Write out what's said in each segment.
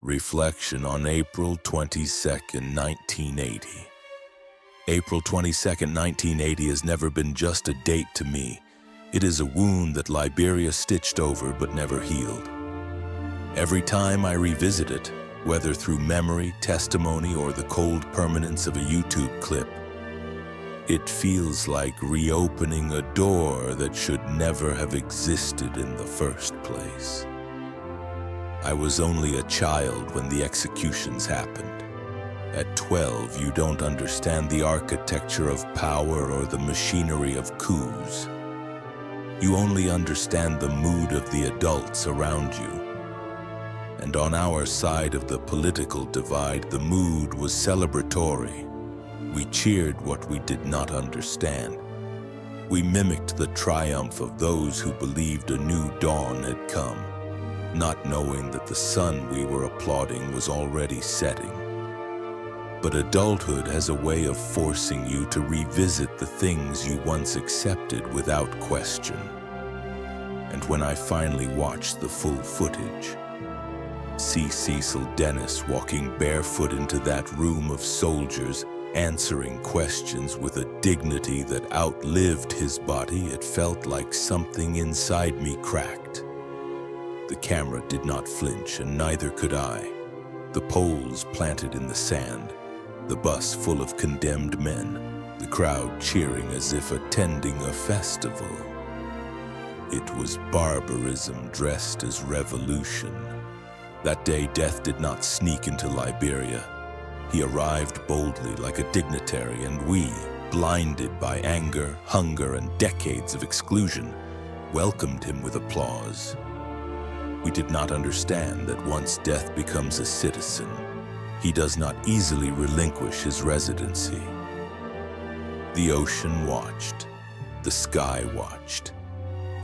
Reflection on April 22nd, 1980. April 22nd, 1980 has never been just a date to me. It is a wound that Liberia stitched over but never healed. Every time I revisit it, whether through memory, testimony, or the cold permanence of a YouTube clip, it feels like reopening a door that should never have existed in the first place. I was only a child when the executions happened. At 12, you don't understand the architecture of power or the machinery of coups. You only understand the mood of the adults around you. And on our side of the political divide, the mood was celebratory. We cheered what we did not understand. We mimicked the triumph of those who believed a new dawn had come, not knowing that the sun we were applauding was already setting. But adulthood has a way of forcing you to revisit the things you once accepted without question. And when I finally watched the full footage, see Cecil Dennis walking barefoot into that room of soldiers, answering questions with a dignity that outlived his body, it felt like something inside me cracked. The camera did not flinch, and neither could I. The poles planted in the sand, the bus full of condemned men, the crowd cheering as if attending a festival. It was barbarism dressed as revolution. That day, death did not sneak into Liberia. He arrived boldly like a dignitary, and we, blinded by anger, hunger, and decades of exclusion, welcomed him with applause. We did not understand that once death becomes a citizen, he does not easily relinquish his residency. The ocean watched, the sky watched,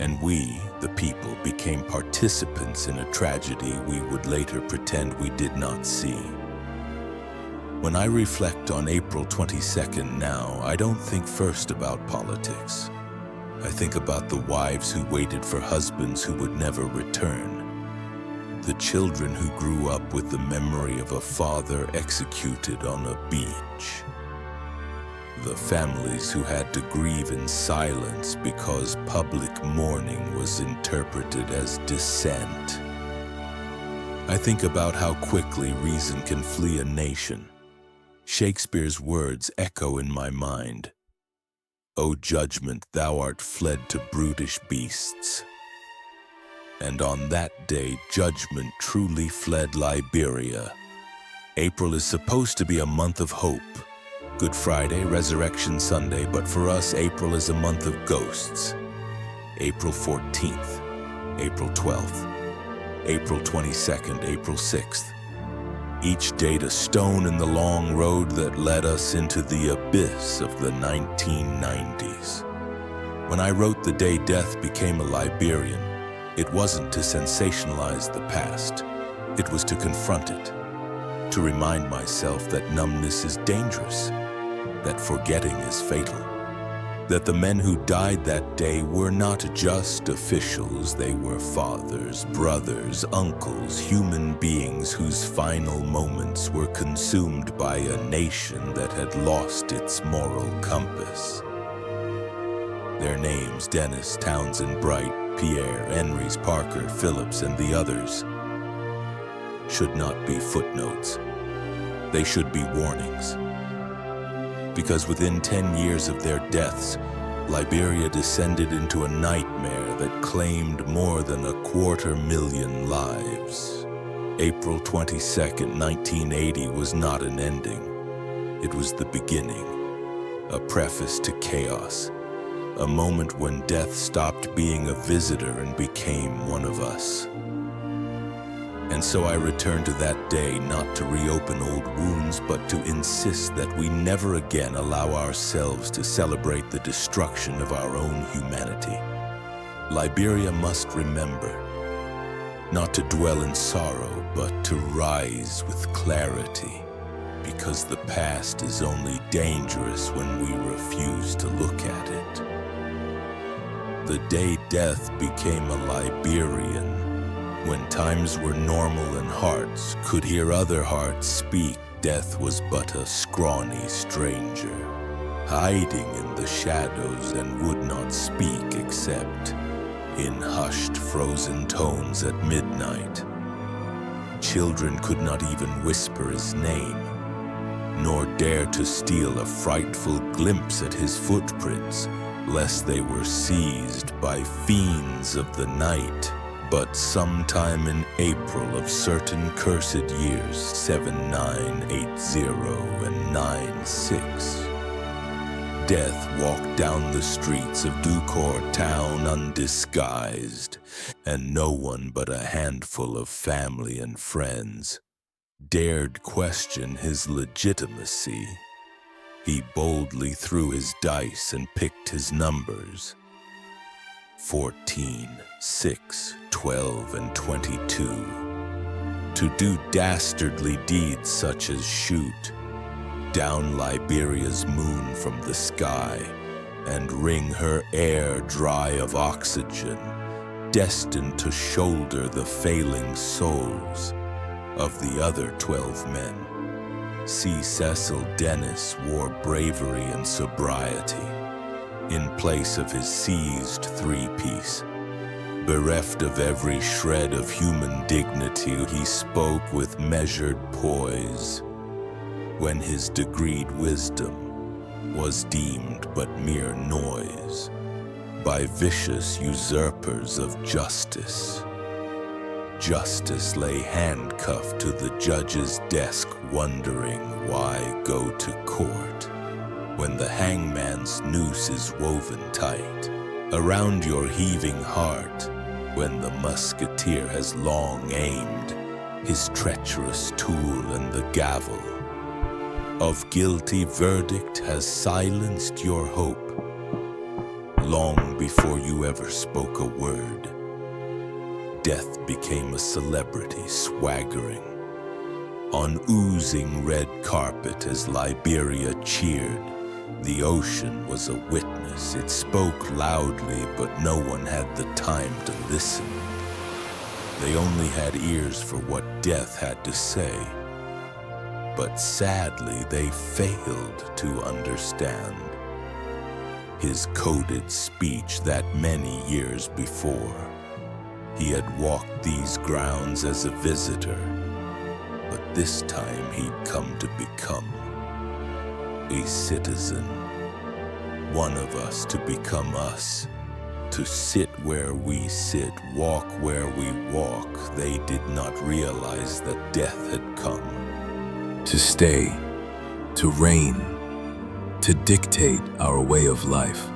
and we, the people, became participants in a tragedy we would later pretend we did not see. When I reflect on April 22nd now, I don't think first about politics. I think about the wives who waited for husbands who would never return, the children who grew up with the memory of a father executed on a beach, the families who had to grieve in silence because public mourning was interpreted as dissent. I think about how quickly reason can flee a nation. Shakespeare's words echo in my mind. O judgment, thou art fled to brutish beasts. And on that day, judgment truly fled Liberia. April is supposed to be a month of hope. Good Friday, Resurrection Sunday, but for us, April is a month of ghosts. April 14th, April 12th, April 22nd, April 6th. Each date a stone in the long road that led us into the abyss of the 1990s. When I wrote The Day Death Became a Liberian, it wasn't to sensationalize the past. It was to confront it, to remind myself that numbness is dangerous, that forgetting is fatal, that the men who died that day were not just officials, they were fathers, brothers, uncles, human beings whose final moments were consumed by a nation that had lost its moral compass. Their names, Dennis, Townsend, Bright, Pierre, Henrys, Parker, Phillips, and the others, should not be footnotes. They should be warnings. Because within 10 years of their deaths, Liberia descended into a nightmare that claimed more than 250,000 lives. April 22nd, 1980 was not an ending. It was the beginning, a preface to chaos. A moment when death stopped being a visitor and became one of us. And so I return to that day not to reopen old wounds, but to insist that we never again allow ourselves to celebrate the destruction of our own humanity. Liberia must remember, not to dwell in sorrow, but to rise with clarity, because the past is only dangerous when we refuse to look at it. The day death became a Liberian When times were normal and hearts could hear other hearts speak, death was but a scrawny stranger, hiding in the shadows and would not speak except in hushed, frozen tones at midnight. Children could not even whisper his name, nor dare to steal a frightful glimpse at his footprints, lest they were seized by fiends of the night. But sometime in April of certain cursed years, 7980 and 96, death walked down the streets of Ducour town undisguised, and no one but a handful of family and friends dared question his legitimacy. He boldly threw his dice and picked his numbers: 14, 6, 12, and 22. To do dastardly deeds such as shoot down Liberia's moon from the sky and wring her air dry of oxygen, destined to shoulder the failing souls of the other 12 men. C. Cecil Dennis wore bravery and sobriety in place of his seized three-piece. Bereft of every shred of human dignity, he spoke with measured poise when his decreed wisdom was deemed but mere noise by vicious usurpers of justice. Justice lay handcuffed to the judge's desk, wondering why go to court when the hangman's noose is woven tight around your heaving heart, when the musketeer has long aimed his treacherous tool, and the gavel of guilty verdict has silenced your hope long before you ever spoke a word. Death became a celebrity, swaggering on oozing red carpet as Liberia cheered. The ocean was a witness. It spoke loudly, but no one had the time to listen. They only had ears for what death had to say. But sadly, they failed to understand his coded speech that many years before. He had walked these grounds as a visitor, but this time he'd come to become a citizen, one of us, to become us, to sit where we sit, walk where we walk. They did not realize that death had come to stay, to reign, to dictate our way of life.